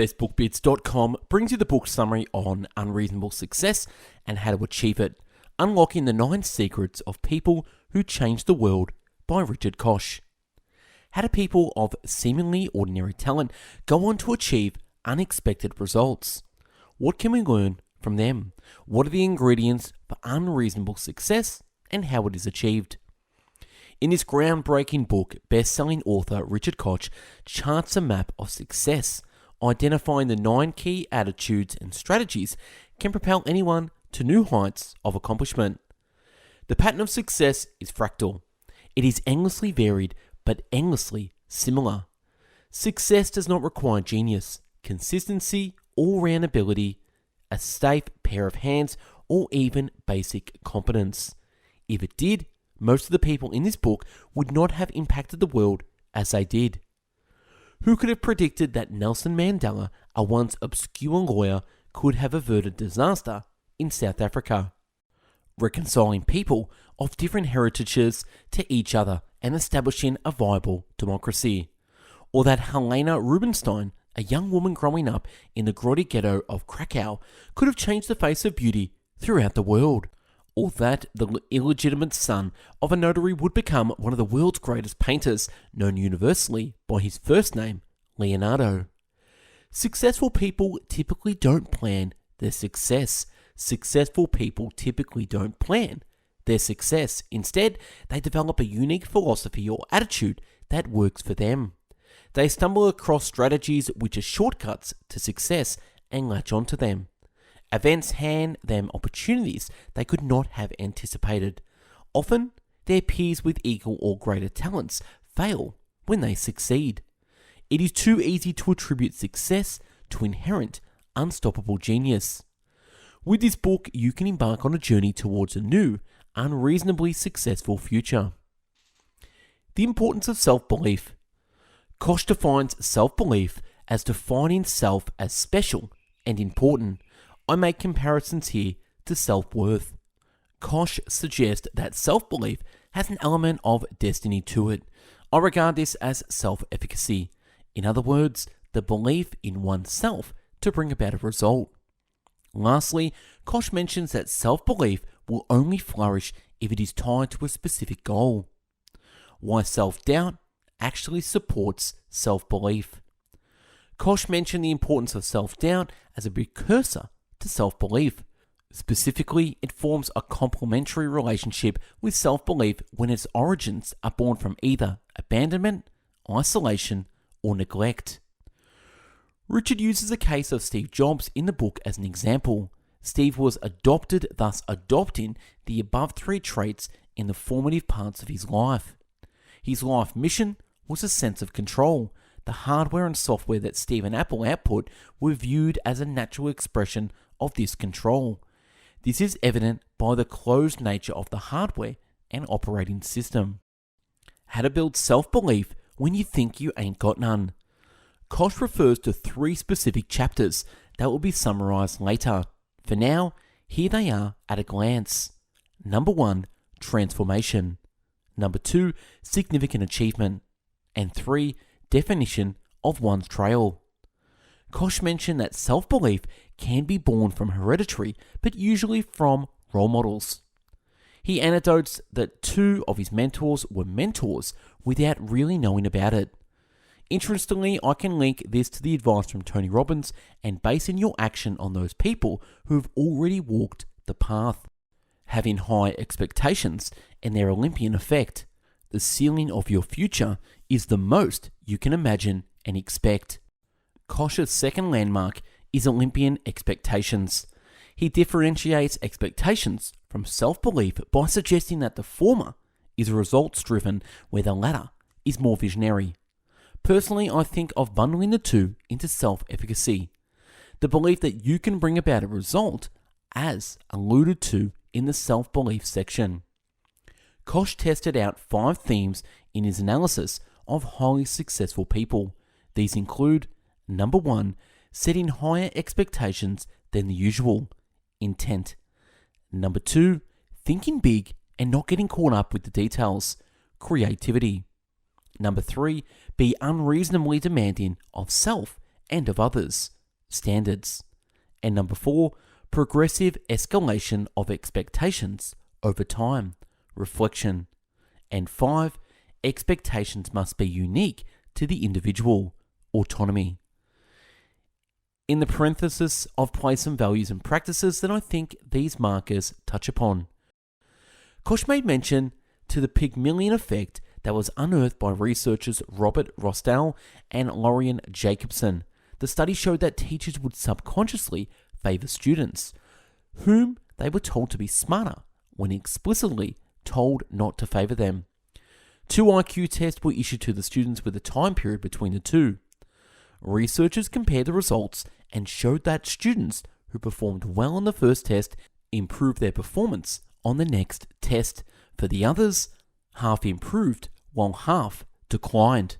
bestbookbits.com brings you the book summary on unreasonable success and how to achieve it, unlocking the 9 secrets of people who changed the world by Koch. How do people of seemingly ordinary talent go on to achieve unexpected results? What can we learn from them? What are the ingredients for unreasonable success and how it is achieved? In this groundbreaking book, best-selling author Koch charts a map of success, identifying the 9 key attitudes and strategies can propel anyone to new heights of accomplishment. The pattern of success is fractal. It is endlessly varied, but endlessly similar. Success does not require genius, consistency, all-round ability, a safe pair of hands, or even basic competence. If it did, most of the people in this book would not have impacted the world as they did. Who could have predicted that Nelson Mandela, a once obscure lawyer, could have averted disaster in South Africa, reconciling people of different heritages to each other and establishing a viable democracy? Or that Helena Rubinstein, a young woman growing up in the grotty ghetto of Krakow, could have changed the face of beauty throughout the world? Or that the illegitimate son of a notary would become one of the world's greatest painters, known universally by his first name, Leonardo. Successful people typically don't plan their success. Successful people typically don't plan their success. Instead, they develop a unique philosophy or attitude that works for them. They stumble across strategies which are shortcuts to success and latch onto them. Events hand them opportunities they could not have anticipated. Often, their peers with equal or greater talents fail when they succeed. It is too easy to attribute success to inherent, unstoppable genius. With this book, you can embark on a journey towards a new, unreasonably successful future. The importance of self-belief. Koch defines self-belief as defining self as special and important. I make comparisons here to self-worth. Koch suggests that self-belief has an element of destiny to it. I regard this as self-efficacy. In other words, the belief in oneself to bring about a result. Lastly, Koch mentions that self-belief will only flourish if it is tied to a specific goal. Why self-doubt actually supports self-belief. Koch mentioned the importance of self-doubt as a precursor to self-belief. Specifically, it forms a complementary relationship with self-belief when its origins are born from either abandonment, isolation, or neglect. Richard uses a case of Steve Jobs in the book as an example. Steve was adopted, thus adopting the above 3 traits in the formative parts of his life. His life mission was a sense of control. The hardware and software that Steve and Apple output were viewed as a natural expression of this control. This is evident by the closed nature of the hardware and operating system. How to build self-belief when you think you ain't got none. Koch refers to 3 specific chapters that will be summarized later. For now, here they are at a glance. Number 1, transformation. Number 2, significant achievement. And 3, definition of one's trail. Koch mentioned that self-belief can be born from hereditary, but usually from role models. He anecdotes that 2 of his mentors were mentors without really knowing about it. Interestingly, I can link this to the advice from Tony Robbins and basing your action on those people who have already walked the path. Having high expectations and their Olympian effect. The ceiling of your future is the most you can imagine and expect. Koch's second landmark is Olympian Expectations. He differentiates expectations from self-belief by suggesting that the former is results-driven, where the latter is more visionary. Personally, I think of bundling the 2 into self-efficacy. The belief that you can bring about a result, as alluded to in the self-belief section. Koch tested out 5 themes in his analysis of highly successful people. These include, number 1, setting higher expectations than the usual, intent. Number 2, thinking big and not getting caught up with the details, creativity. Number 3, be unreasonably demanding of self and of others, standards. And number 4, progressive escalation of expectations over time, reflection. And 5, expectations must be unique to the individual, autonomy. In the parenthesis, I've placed some values and practices that I think these markers touch upon. Koch made mention to the Pygmalion effect that was unearthed by researchers Robert Rostow and Lorian Jacobson. The study showed that teachers would subconsciously favor students, whom they were told to be smarter when explicitly told not to favor them. 2 IQ tests were issued to the students with a time period between the two. Researchers compared the results and showed that students who performed well on the first test improved their performance on the next test. For the others, half improved while half declined.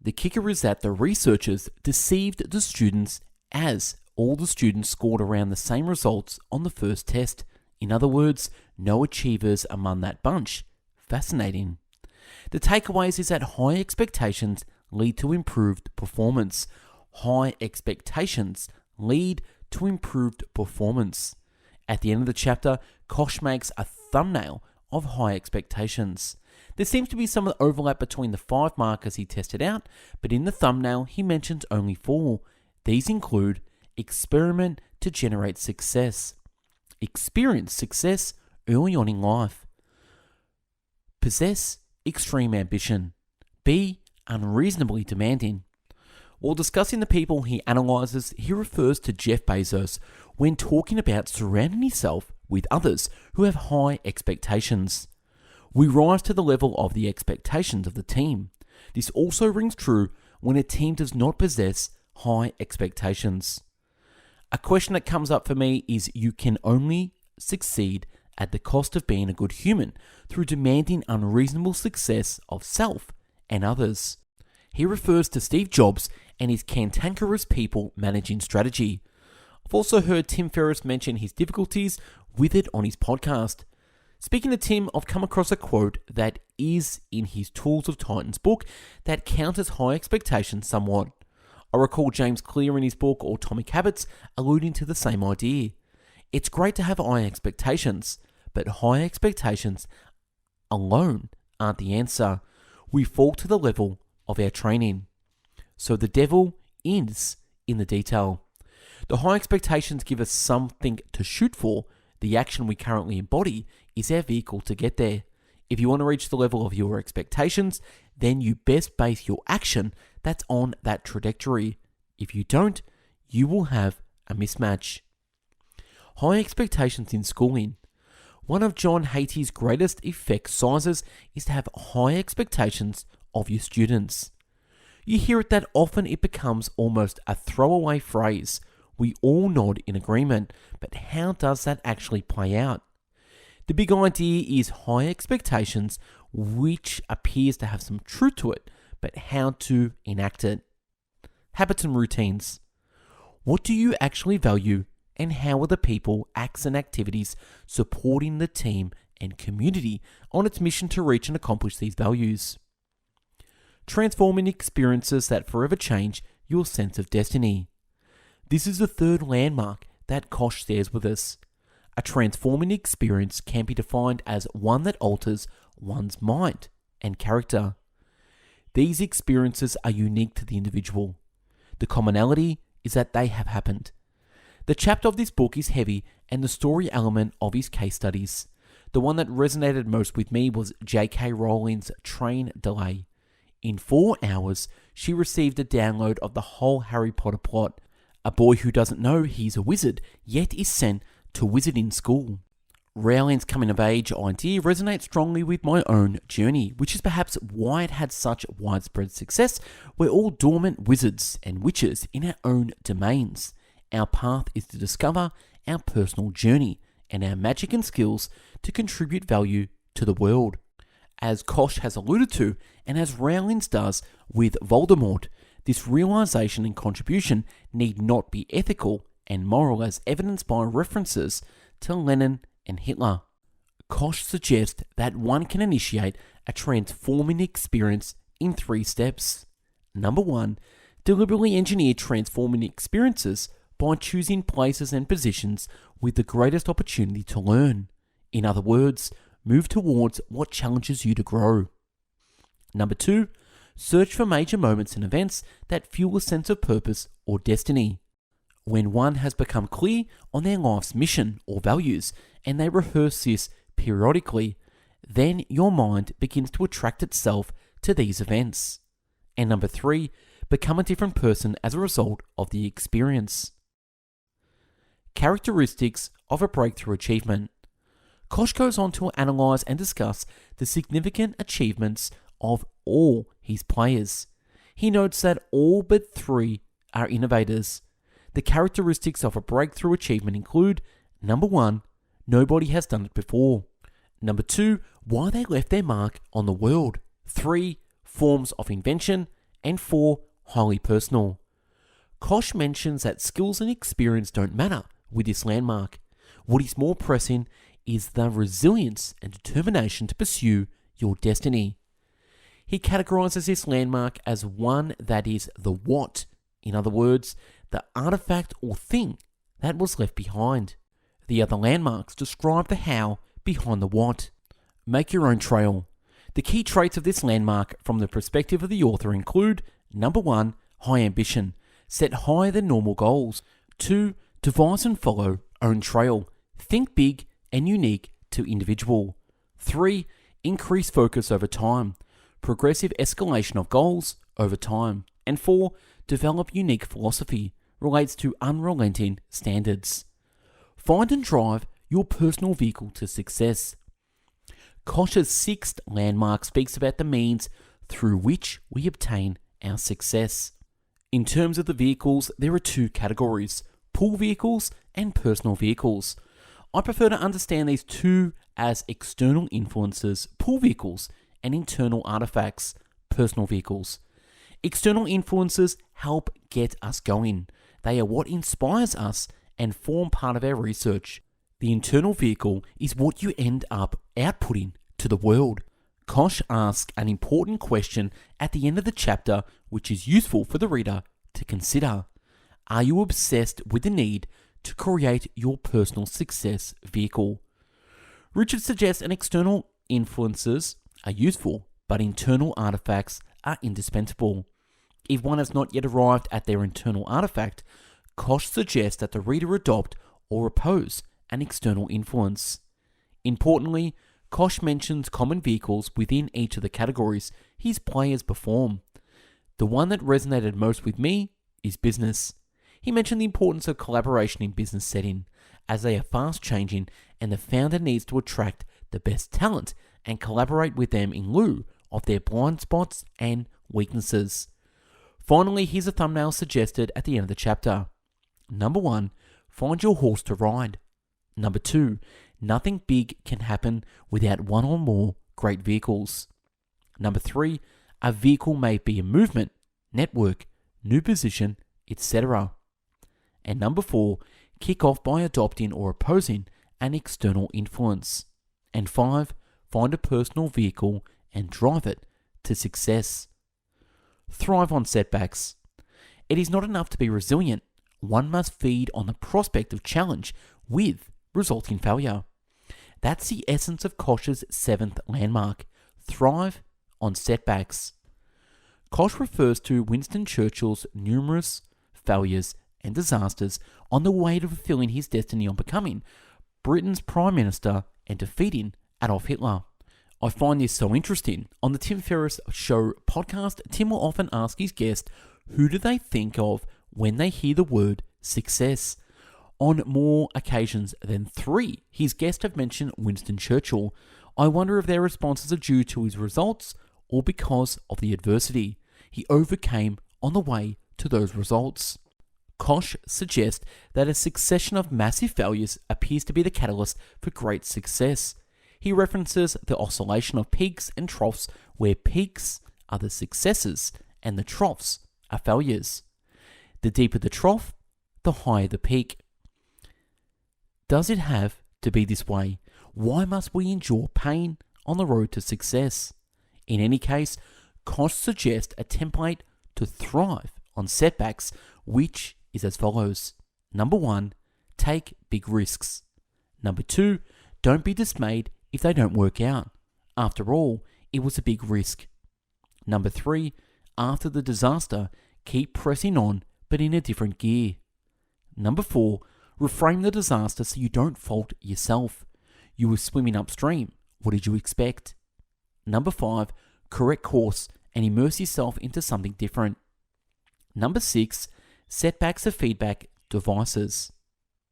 The kicker is that the researchers deceived the students, as all the students scored around the same results on the first test. In other words, no achievers among that bunch. Fascinating. The takeaways is that high expectations lead to improved performance. High expectations lead to improved performance. At the end of the chapter, Koch makes a thumbnail of high expectations. There seems to be some overlap between the 5 markers he tested out, but in the thumbnail he mentions only 4. These include experiment to generate success, experience success early on in life, possess extreme ambition, be unreasonably demanding. While discussing the people he analyzes, he refers to Jeff Bezos when talking about surrounding himself with others who have high expectations. We rise to the level of the expectations of the team. This also rings true when a team does not possess high expectations. A question that comes up for me is, you can only succeed at the cost of being a good human through demanding unreasonable success of self and others. He refers to Steve Jobs and his cantankerous people managing strategy. I've also heard Tim Ferriss mention his difficulties with it on his podcast. Speaking to Tim, I've come across a quote that is in his Tools of Titans book that counters high expectations somewhat. I recall James Clear in his book Atomic Habits alluding to the same idea. It's great to have high expectations, but high expectations alone aren't the answer. We fall to the level of our training. So the devil is in the detail. The high expectations give us something to shoot for. The action we currently embody is our vehicle to get there. If you want to reach the level of your expectations, then you best base your action that's on that trajectory. If you don't, you will have a mismatch. High expectations in schooling. One of John Hatie's greatest effect sizes is to have high expectations of your students. You hear it that often it becomes almost a throwaway phrase. We all nod in agreement, but how does that actually play out? The big idea is high expectations, which appears to have some truth to it, but how to enact it. Habits and routines. What do you actually value, and how are the people, acts and activities supporting the team and community on its mission to reach and accomplish these values? Transforming experiences that forever change your sense of destiny. This is the third landmark that Koch shares with us. A transforming experience can be defined as one that alters one's mind and character. These experiences are unique to the individual. The commonality is that they have happened. The chapter of this book is heavy, and the story element of his case studies. The one that resonated most with me was J.K. Rowling's train delay. In 4 hours, she received a download of the whole Harry Potter plot. A boy who doesn't know he's a wizard, yet is sent to wizarding school. Rowling's coming-of-age idea resonates strongly with my own journey, which is perhaps why it had such widespread success. We're all dormant wizards and witches in our own domains. Our path is to discover our personal journey and our magic and skills to contribute value to the world. As Koch has alluded to, and as Rowling's does with Voldemort, this realization and contribution need not be ethical and moral as evidenced by references to Lenin and Hitler. Koch suggests that one can initiate a transforming experience in 3 steps. Number 1, Deliberately engineer transforming experiences by choosing places and positions with the greatest opportunity to learn. In other words, move towards what challenges you to grow. Number 2, search for major moments and events that fuel a sense of purpose or destiny. When one has become clear on their life's mission or values, and they rehearse this periodically, then your mind begins to attract itself to these events. And number 3, become a different person as a result of the experience. Characteristics of a breakthrough achievement. Koch goes on to analyze and discuss the significant achievements of all his players. He notes that all but 3 are innovators. The characteristics of a breakthrough achievement include: number 1, nobody has done it before. Number 2, why they left their mark on the world. 3, forms of invention. And 4, highly personal. Koch mentions that skills and experience don't matter with this landmark. What is more pressing is the resilience and determination to pursue your destiny. He categorizes this landmark as one that is the what, in other words, the artifact or thing that was left behind. The other landmarks describe the how behind the what. Make your own trail. The key traits of this landmark from the perspective of the author include: number 1, high ambition. Set higher than normal goals. 2, devise and follow own trail. Think big and unique to individual. 3, increase focus over time. Progressive escalation of goals over time. And 4, develop unique philosophy. Relates to unrelenting standards. Find and drive your personal vehicle to success. Koch's 6th landmark speaks about the means through which we obtain our success. In terms of the vehicles, there are 2 categories: pull vehicles and personal vehicles. I prefer to understand these 2 as external influences, pull vehicles, and internal artifacts, personal vehicles. External influences help get us going. They are what inspires us and form part of our research. The internal vehicle is what you end up outputting to the world. Koch asks an important question at the end of the chapter, which is useful for the reader to consider. Are you obsessed with the need to create your personal success vehicle? Richard suggests an external influences are useful, but internal artifacts are indispensable. If one has not yet arrived at their internal artifact, Koch suggests that the reader adopt or oppose an external influence. Importantly, Koch mentions common vehicles within each of the categories his players perform. The one that resonated most with me is business. He mentioned the importance of collaboration in business setting, as they are fast changing and the founder needs to attract the best talent and collaborate with them in lieu of their blind spots and weaknesses. Finally, here's a thumbnail suggested at the end of the chapter. Number 1, find your horse to ride. Number 2, nothing big can happen without one or more great vehicles. Number 3, a vehicle may be a movement, network, new position, etc. And number 4, kick off by adopting or opposing an external influence. And 5, find a personal vehicle and drive it to success. Thrive on setbacks. It is not enough to be resilient. One must feed on the prospect of challenge with resulting failure. That's the essence of Koch's 7th landmark. Thrive on setbacks. Koch refers to Winston Churchill's numerous failures and disasters on the way to fulfilling his destiny on becoming Britain's Prime Minister and defeating Adolf Hitler. I find this so interesting. On the Tim Ferriss Show podcast, Tim will often ask his guest, who do they think of when they hear the word success? On more occasions than 3, his guests have mentioned Winston Churchill. I wonder if their responses are due to his results or because of the adversity he overcame on the way to those results. Koch suggests that a succession of massive failures appears to be the catalyst for great success. He references the oscillation of peaks and troughs, where peaks are the successes and the troughs are failures. The deeper the trough, the higher the peak. Does it have to be this way? Why must we endure pain on the road to success? In any case, Koch suggests a template to thrive on setbacks, which is as follows. Number 1, take big risks. Number 2, don't be dismayed if they don't work out. After all, it was a big risk. Number 3, after the disaster, keep pressing on, but in a different gear. Number 4, reframe the disaster so you don't fault yourself. You were swimming upstream. What did you expect? Number 5, correct course and immerse yourself into something different. Number 6, setbacks are feedback devices.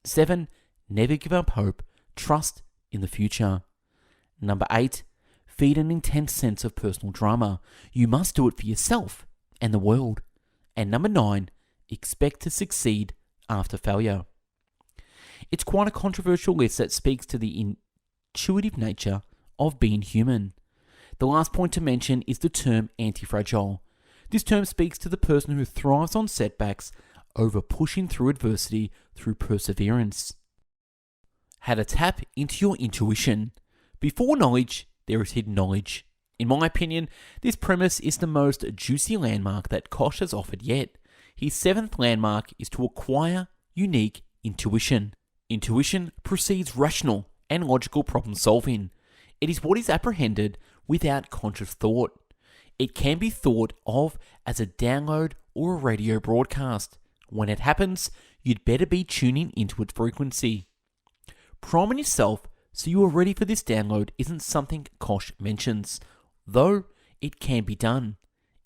7, never give up hope. Trust in the future. Number 8, feed an intense sense of personal drama. You must do it for yourself and the world. And number 9, expect to succeed after failure. It's quite a controversial list that speaks to the intuitive nature of being human. The last point to mention is the term anti-fragile. This term speaks to the person who thrives on setbacks over pushing through adversity through perseverance. How to tap into your intuition. Before knowledge, there is hidden knowledge. In my opinion, this premise is the most juicy landmark that Koch has offered yet. His 7th landmark is to acquire unique intuition. Intuition precedes rational and logical problem solving. It is what is apprehended without conscious thought. It can be thought of as a download or a radio broadcast. When it happens, you'd better be tuning into its frequency. Priming yourself so you are ready for this download isn't something Koch mentions, though it can be done.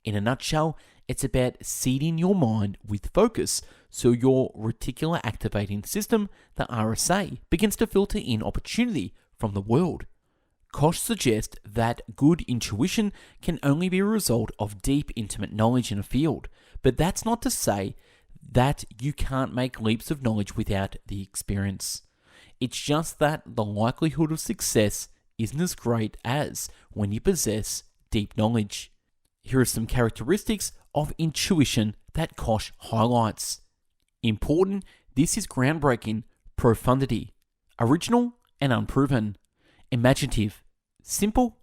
In a nutshell, it's about seeding your mind with focus so your reticular activating system, the RSA, begins to filter in opportunity from the world. Koch suggests that good intuition can only be a result of deep, intimate knowledge in a field, but that's not to say that you can't make leaps of knowledge without the experience. It's just that the likelihood of success isn't as great as when you possess deep knowledge. Here are some characteristics of intuition that Koch highlights. Important, this is groundbreaking, profundity, original and unproven, imaginative, simple,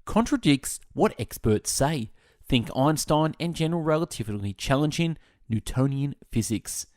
contradicts what experts say. Think Einstein and general relativity challenging Newtonian physics.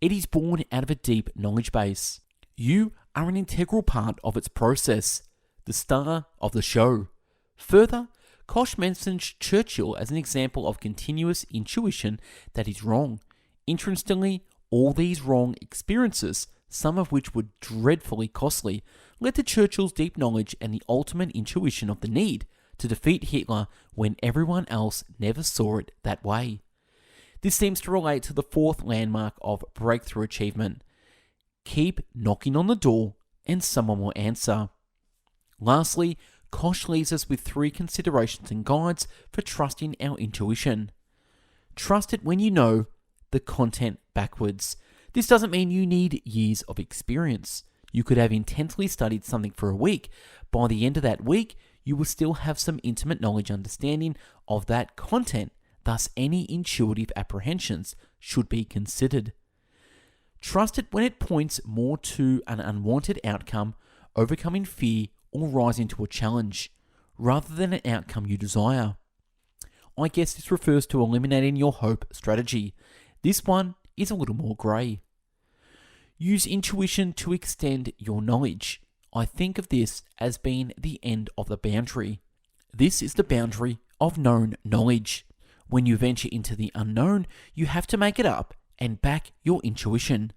It is born out of a deep knowledge base. You are an integral part of its process, the star of the show. Further, Koch mentions Churchill as an example of continuous intuition that is wrong. Interestingly, all these wrong experiences, some of which were dreadfully costly, led to Churchill's deep knowledge and the ultimate intuition of the need to defeat Hitler when everyone else never saw it that way. This seems to relate to the 4th landmark of breakthrough achievement. Keep knocking on the door and someone will answer. Lastly, Koch leaves us with 3 considerations and guides for trusting our intuition. Trust it when you know the content backwards. This doesn't mean you need years of experience. You could have intensely studied something for a week. By the end of that week, you will still have some intimate knowledge understanding of that content. Thus, any intuitive apprehensions should be considered. Trust it when it points more to an unwanted outcome, overcoming fear, or rising to a challenge, rather than an outcome you desire. I guess this refers to eliminating your hope strategy. This one is a little more grey. Use intuition to extend your knowledge. I think of this as being the end of the boundary. This is the boundary of known knowledge. When you venture into the unknown, you have to make it up and back your intuition.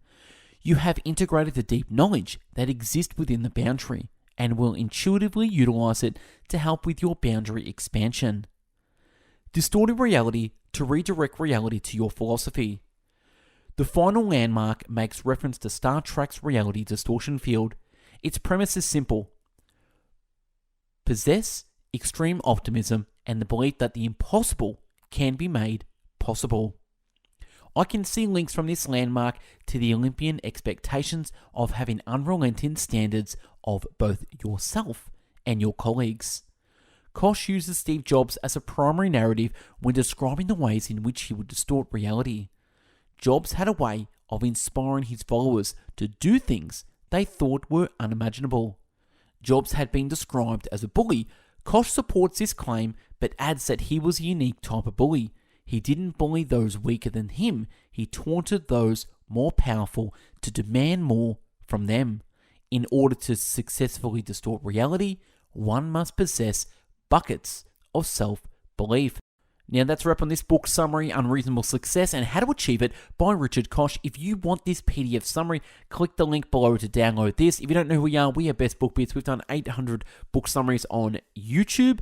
You have integrated the deep knowledge that exists within the boundary and will intuitively utilize it to help with your boundary expansion. Distorting reality to redirect reality to your philosophy. The final landmark makes reference to Star Trek's reality distortion field. Its premise is simple. Possess extreme optimism and the belief that the impossible can be made possible. I can see links from this landmark to the Olympian expectations of having unrelenting standards of both yourself and your colleagues. Koch uses Steve Jobs as a primary narrative when describing the ways in which he would distort reality. Jobs had a way of inspiring his followers to do things they thought were unimaginable. Jobs had been described as a bully. Koch supports this claim but adds that he was a unique type of bully. He didn't bully those weaker than him. He taunted those more powerful to demand more from them. In order to successfully distort reality, one must possess buckets of self-belief. Now that's a wrap on this book summary, Unreasonable Success and How to Achieve It by Richard Koch. If you want this PDF summary, click the link below to download this. If you don't know who we are Best Book Bits. We've done 800 book summaries on YouTube,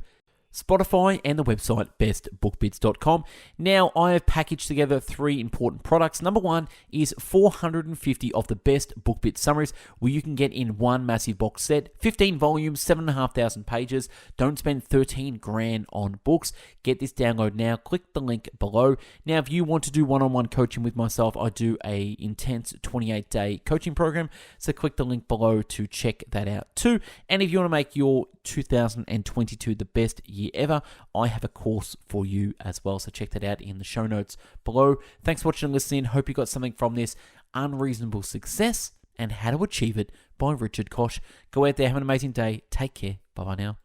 Spotify, and the website bestbookbits.com. Now, I have packaged together 3 important products. Number 1 is 450 of the best book bit summaries, where you can get in one massive box set, 15 volumes, 7,500 pages. Don't spend 13 grand on books. Get this download now. Click the link below. Now, if you want to do one-on-one coaching with myself, I do a intense 28-day coaching program. So click the link below to check that out too. And if you want to make your 2022 the best year ever, I have a course for you as well. So check that out in the show notes below. Thanks for watching and listening. Hope you got something from this. Unreasonable Success and How to Achieve It by Richard Koch. Go out there, have an amazing day. Take care. Bye-bye now.